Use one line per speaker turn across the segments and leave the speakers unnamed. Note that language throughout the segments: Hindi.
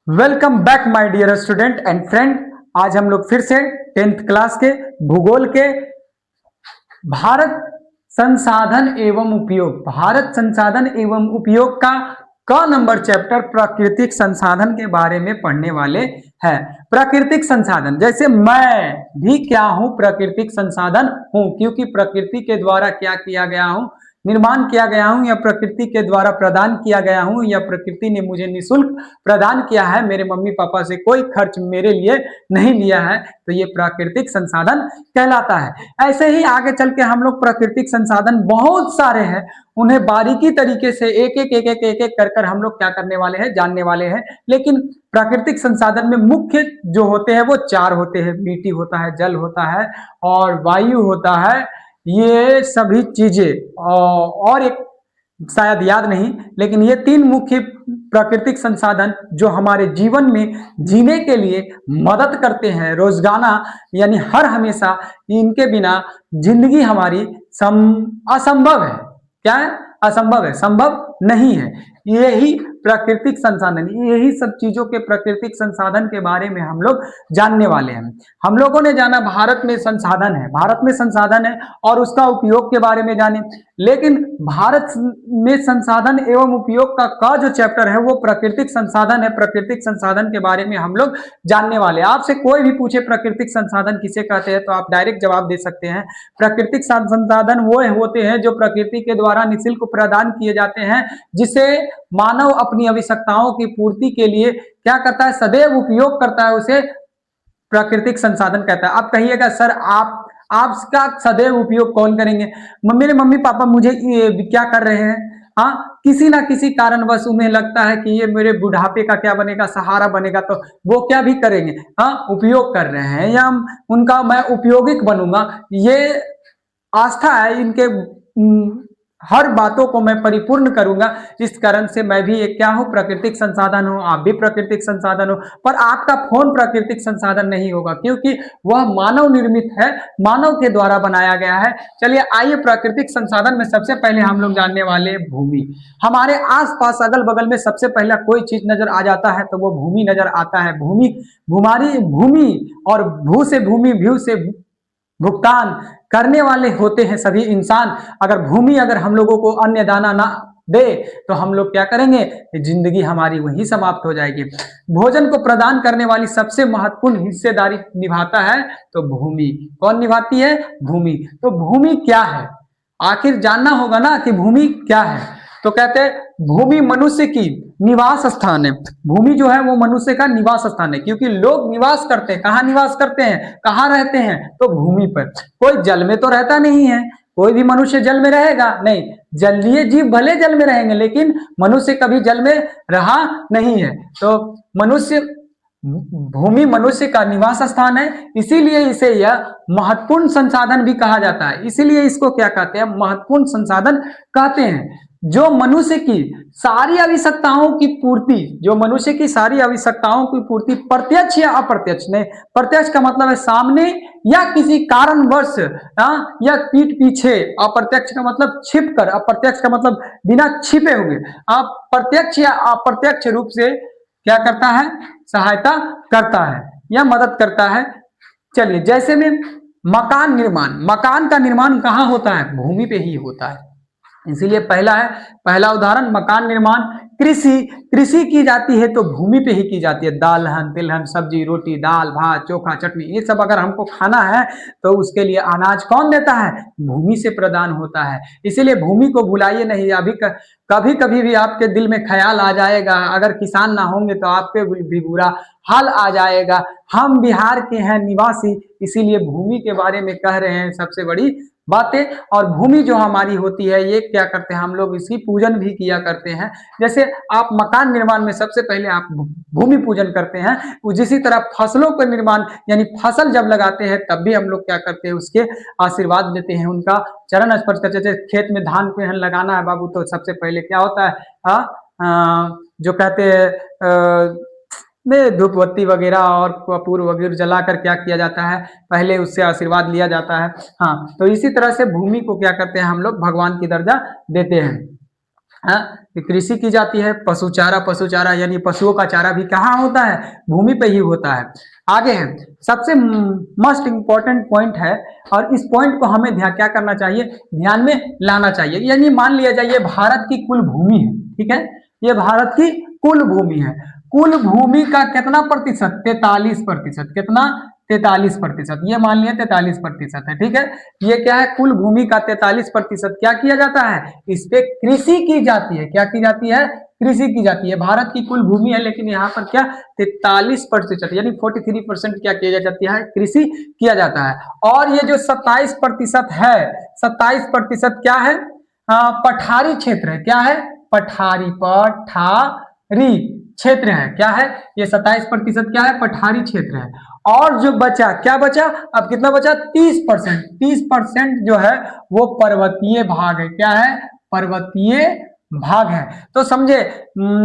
Welcome back my dear student and friend. आज हम लोग फिर से 10th क्लास के भूगोल के भारत संसाधन एवं उपयोग का क नंबर चैप्टर प्राकृतिक संसाधन के बारे में पढ़ने वाले हैं। प्राकृतिक संसाधन, जैसे मैं भी क्या हूं, प्राकृतिक संसाधन हूं, क्योंकि प्रकृति के द्वारा क्या किया गया हूं, निर्माण किया गया हूं, या प्रकृति के द्वारा प्रदान किया गया हूं, या प्रकृति ने मुझे निःशुल्क प्रदान किया है, मेरे मम्मी पापा से कोई खर्च मेरे लिए नहीं लिया है, तो ये प्राकृतिक संसाधन कहलाता है। ऐसे ही आगे चल के हम लोग प्राकृतिक संसाधन बहुत सारे हैं, उन्हें बारीकी तरीके से एक एक कर हम लोग क्या करने वाले हैं, जानने वाले हैं। लेकिन प्राकृतिक संसाधन में मुख्य जो होते हैं वो चार होते हैं। मिट्टी होता है, जल होता है और वायु होता है, ये सभी चीजें, और एक शायद याद नहीं, लेकिन ये तीन मुख्य प्राकृतिक संसाधन जो हमारे जीवन में जीने के लिए मदद करते हैं रोजाना, यानी हर हमेशा इनके बिना जिंदगी हमारी असंभव है। क्या है? असंभव है, संभव नहीं है। यही प्राकृतिक संसाधन, यही सब चीजों के प्राकृतिक संसाधन के बारे में हम लोग जानने वाले हैं। हम लोगों ने जाना भारत में संसाधन है, भारत में संसाधन है और उसका उपयोग के बारे में जाने। लेकिन भारत में संसाधन एवं उपयोग का जो चैप्टर है वो प्राकृतिक संसाधन है। प्राकृतिक संसाधन के बारे में हम लोग जानने वाले। आपसे कोई भी पूछे प्राकृतिक संसाधन किसे कहते हैं, तो आप डायरेक्ट जवाब दे सकते हैं, प्राकृतिक संसाधन वो होते हैं जो प्रकृति के द्वारा निःशुल्क प्रदान किए जाते हैं, जिसे मानव अपनी आवश्यकताओं की पूर्ति के लिए क्या करता है, सदैव उपयोग करता है, उसे प्राकृतिक संसाधन कहता है। आप कहिएगा सर आपका सदैव उपयोग कौन करेंगे? मेरे मम्मी पापा मुझे क्या कर रहे हैं, हाँ, किसी ना किसी कारणवश उन्हें लगता है कि ये मेरे बुढ़ापे का क्या बनेगा, सहारा बनेगा, तो वो क्या भी करेंगे, हाँ, उपयोग कर रहे हैं, या उनका मैं उपयोगिक बनूंगा। ये आस्था है इनके, हर बातों को मैं परिपूर्ण करूंगा। इस कारण से मैं भी एक क्या हूं, प्राकृतिक संसाधन हूं, आप भी प्राकृतिक संसाधन हो। पर आपका फोन प्राकृतिक संसाधन नहीं होगा, क्योंकि वह मानव निर्मित है, मानव के द्वारा बनाया गया है। चलिए आइए, प्राकृतिक संसाधन में सबसे पहले हम लोग जानने वाले भूमि। हमारे आसपास अगल बगल में सबसे पहला कोई चीज नजर आ जाता है तो वो भूमि नजर आता है। भूमि और भू से भूमि, भू से भुगतान करने वाले होते हैं सभी इंसान। अगर भूमि अगर हम लोगों को अन्न दाना ना दे तो हम लोग क्या करेंगे, जिंदगी हमारी वही समाप्त हो जाएगी। भोजन को प्रदान करने वाली सबसे महत्वपूर्ण हिस्सेदारी निभाता है तो भूमि। कौन निभाती है? भूमि। तो भूमि क्या है, आखिर जानना होगा ना कि भूमि क्या है। तो कहते हैं भूमि मनुष्य की निवास स्थान है। भूमि जो है वो मनुष्य का निवास स्थान है, क्योंकि लोग निवास करते हैं, कहाँ निवास करते हैं, कहाँ रहते हैं, तो भूमि पर। कोई जल में तो रहता नहीं है, कोई भी मनुष्य जल में रहेगा नहीं। जलीय जीव भले जल में रहेंगे, लेकिन मनुष्य कभी जल में रहा नहीं है। तो भूमि मनुष्य का निवास स्थान है, इसीलिए इसे यह महत्वपूर्ण संसाधन भी कहा जाता है। इसीलिए इसको क्या कहते हैं, महत्वपूर्ण संसाधन कहते हैं। जो मनुष्य की सारी आवश्यकताओं की पूर्ति, जो मनुष्य की सारी आवश्यकताओं की पूर्ति प्रत्यक्ष या अप्रत्यक्ष, नहीं, प्रत्यक्ष का मतलब है सामने या किसी कारणवश, या पीठ पीछे, अप्रत्यक्ष का मतलब छिप कर, अप्रत्यक्ष का मतलब बिना छिपे हुए, प्रत्यक्ष या अप्रत्यक्ष रूप से क्या करता है, सहायता करता है या मदद करता है। चलिए, जैसे में मकान निर्माण, मकान का निर्माण कहाँ होता है? भूमि पे ही होता है। इसीलिए पहला उदाहरण मकान निर्माण। कृषि की जाती है तो भूमि पे ही की जाती है। दालहन तिलहन, सब्जी रोटी, दाल भात चोखा चटनी, ये सब अगर हमको खाना है तो उसके लिए अनाज कौन देता है? भूमि से प्रदान होता है। इसीलिए भूमि को भुलाइए नहीं। कभी कभी भी आपके दिल में ख्याल आ जाएगा, अगर किसान ना होंगे तो आपके भी बुरा हाल आ जाएगा। हम बिहार के हैं निवासी, इसीलिए भूमि के बारे में कह रहे हैं सबसे बड़ी बातें। और भूमि जो हमारी होती है, ये क्या करते हैं हम लोग, इसकी पूजन भी किया करते हैं। जैसे आप मकान निर्माण में सबसे पहले आप भूमि पूजन करते हैं, जिसी तरह फसलों का निर्माण, यानी फसल जब लगाते हैं तब भी हम लोग क्या करते हैं, उसके आशीर्वाद देते हैं, उनका चरण स्पर्श करते हैं। खेत में धान को लगाना है बाबू, तो सबसे पहले क्या होता है, जो कहते हैं में धूप बत्ती वगैरह और कपूर वगैरह जलाकर क्या किया जाता है, पहले उससे आशीर्वाद लिया जाता है। हाँ, तो इसी तरह से भूमि को क्या करते हैं हम लोग, भगवान की दर्जा देते हैं। हाँ, कि कृषि की जाती है। पशु चारा यानी पशुओं का चारा भी कहाँ होता है, भूमि पे ही होता है। आगे है, सबसे मोस्ट इंपॉर्टेंट पॉइंट है, और इस पॉइंट को हमें ध्यान क्या करना चाहिए, ध्यान में लाना चाहिए। यानी मान लिया जाए ये भारत की कुल भूमि है, ठीक है, ये भारत की कुल भूमि है। कुल भूमि का कितना प्रतिशत, 43%, कितना, 43%, ये मान लिया 43% है, ठीक है। ये क्या है, कुल भूमि का 43% क्या किया जाता है, इस पे कृषि की जाती है। क्या की जाती है, कृषि की जाती है। भारत की कुल भूमि है, लेकिन यहाँ पर क्या 43% यानी 43% क्या किया जाती है, कृषि किया जाता है। और ये जो 27% है, 27% क्या है, पठारी क्षेत्र है। क्या है, पठारी, पठारी क्षेत्र है। क्या है, ये 27% क्या है, पठारी क्षेत्र है। और जो बचा, क्या बचा, अब कितना बचा, 30%, 30% जो है वो पर्वतीय भाग है। क्या है, पर्वतीय भाग है। तो समझे,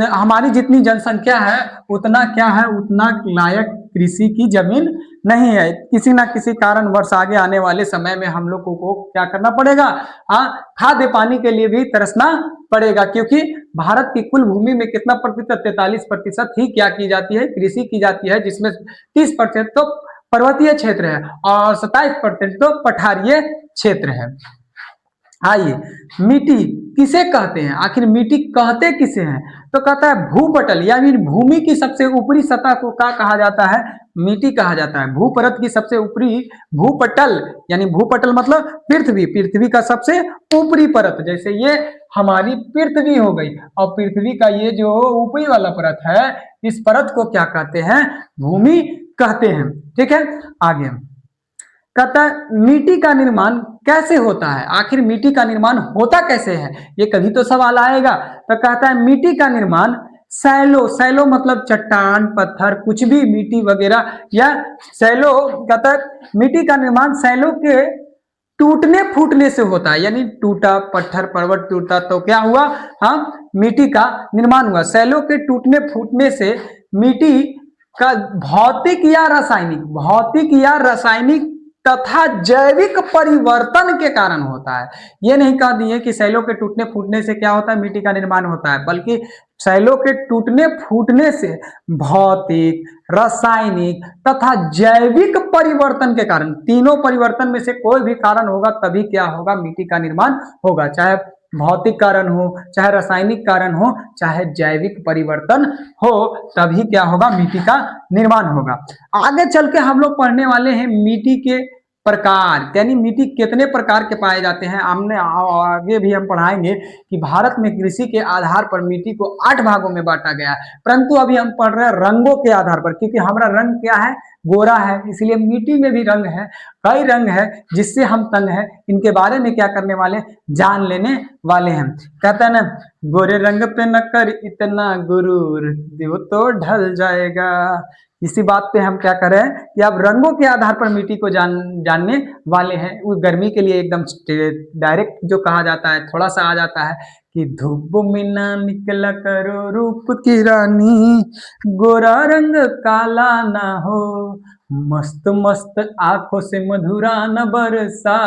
हमारी जितनी जनसंख्या है उतना क्या है, उतना लायक कृषि की जमीन नहीं है। किसी ना किसी कारणवश आगे आने वाले समय में हम लोगों को क्या करना पड़ेगा, हाँ, खाद्य पानी के लिए भी तरसना पड़ेगा, क्योंकि भारत की कुल भूमि में कितना प्रतिशत, 43% ही क्या की जाती है, कृषि की जाती है, जिसमें 30% तो पर्वतीय क्षेत्र है और 27% तो पठारीय क्षेत्र है। आइए, मिट्टी किसे कहते हैं, आखिर मिट्टी कहते किसे हैं, तो कहता है भूपटल, यानी भूमि की सबसे ऊपरी सतह को क्या कहा जाता है, मिट्टी कहा जाता है। भूपरत की सबसे ऊपरी, भूपटल यानी भूपटल मतलब पृथ्वी, पृथ्वी का सबसे ऊपरी परत, जैसे ये हमारी पृथ्वी हो गई, और पृथ्वी का ये जो ऊपरी वाला परत है, इस परत को क्या कहते हैं, भूमि कहते हैं, ठीक है। आगे कहता है मिट्टी का निर्माण कैसे होता है, आखिर मिट्टी का निर्माण होता कैसे है, ये कभी तो सवाल आएगा। तो कहता है मिट्टी का निर्माण सैलो, सैलो मतलब चट्टान, पत्थर, कुछ भी मिट्टी वगैरह, या सैलो, कहता है मिट्टी का निर्माण सैलो के टूटने फूटने से होता है। यानी टूटा पत्थर पर्वत टूटा तो क्या हुआ, हाँ, मिट्टी का निर्माण हुआ। सैलो के टूटने फूटने से मिट्टी का भौतिक या रासायनिक, भौतिक या रासायनिक तथा जैविक परिवर्तन के कारण होता है। ये नहीं कह दिए कि सैलों के टूटने फूटने से क्या होता है, मिट्टी का निर्माण होता है, बल्कि सैलों के टूटने फूटने से भौतिक, रासायनिक तथा जैविक परिवर्तन के कारण, तीनों परिवर्तन में से कोई भी कारण होगा तभी क्या होगा, मिट्टी का निर्माण होगा। चाहे भौतिक कारण हो, चाहे रासायनिक कारण हो, चाहे जैविक परिवर्तन हो, तभी क्या होगा, मिट्टी का निर्माण होगा। आगे चल के हम लोग पढ़ने वाले हैं मिट्टी के प्रकार, यानी मिट्टी कितने प्रकार के पाए जाते हैं। हमने आगे भी हम पढ़ाएंगे कि भारत में कृषि के आधार पर मिट्टी को 8 भागों में बांटा गया है, परंतु अभी हम पढ़ रहे हैं रंगों के आधार पर, क्योंकि हमारा रंग क्या है, गोरा है, इसलिए मिट्टी में भी रंग है, कई रंग है जिससे हम तंग है। इनके बारे में क्या करने वाले, जान लेने वाले हैं। कहते हैं ना, गोरे रंग पे न कर इतना गुरूर, देव तो ढल जाएगा। इसी बात पे हम क्या करें कि अब रंगों के आधार पर मिट्टी को जानने वाले हैं। उस गर्मी के लिए एकदम डायरेक्ट जो कहा जाता है, थोड़ा सा आ जाता है कि धूप में ना निकला करो रूप की रानी, गोरा रंग काला ना हो, मस्त मस्त आंखों से मधुरा न बरसा,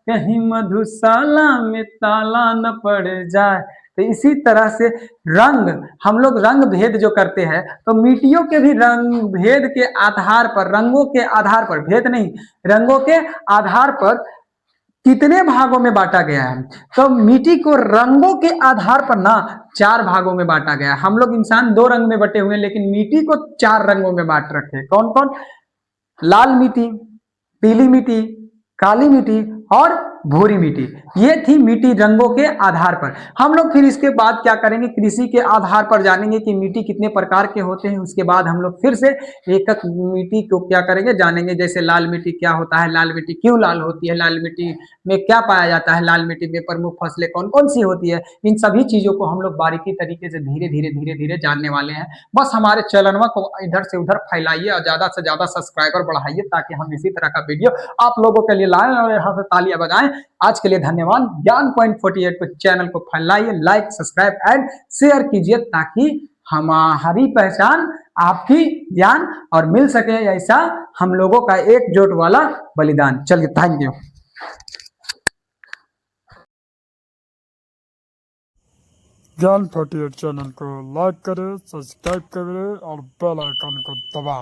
कहीं मधुशाला में ताला न पड़ जाए। तो इसी तरह से रंग, हम लोग रंग भेद जो करते हैं, तो मिट्टियों के भी रंग भेद के आधार पर, रंगों के आधार पर, भेद नहीं, रंगों के आधार पर कितने भागों में बांटा गया है। तो मिट्टी को रंगों के आधार पर ना 4 भागों में बांटा गया है। हम लोग इंसान 2 रंग में बटे हुए हैं, लेकिन मिट्टी को 4 रंगों में बांट रखे हैं। कौन कौन, लाल मिट्टी, पीली मिट्टी, काली मिट्टी और भूरी मिट्टी। ये थी मिट्टी रंगों के आधार पर। हम लोग फिर इसके बाद क्या करेंगे, कृषि के आधार पर जानेंगे कि मिट्टी कितने प्रकार के होते हैं। उसके बाद हम लोग फिर से एक एक मिट्टी को क्या करेंगे, जानेंगे। जैसे लाल मिट्टी क्या होता है, लाल मिट्टी क्यों लाल होती है, लाल मिट्टी में क्या पाया जाता है, लाल मिट्टी में प्रमुख फसलें कौन कौन सी होती है, इन सभी चीजों को हम लोग बारीकी तरीके से धीरे धीरे धीरे जानने वाले हैं। बस हमारे चैनल को इधर से उधर फैलाइए और ज्यादा से ज्यादा सब्सक्राइबर बढ़ाइए, ताकि हम इसी तरह का वीडियो आप लोगों के लिए लाएं और यहाँ से तालियां बजाएं। आज के लिए धन्यवाद। ज्ञान पॉइंट 48 को चैनल को फैलाइए, लाइक, सब्सक्राइब एंड शेयर कीजिए, ताकि हमारी पहचान आपकी ज्ञान और मिल सके, ऐसा हम लोगों का एकजुट वाला बलिदान। चलिए, थैंक यू।
ज्ञान 48 चैनल को लाइक करें, सब्सक्राइब करें और बेल आइकन को दबाएं।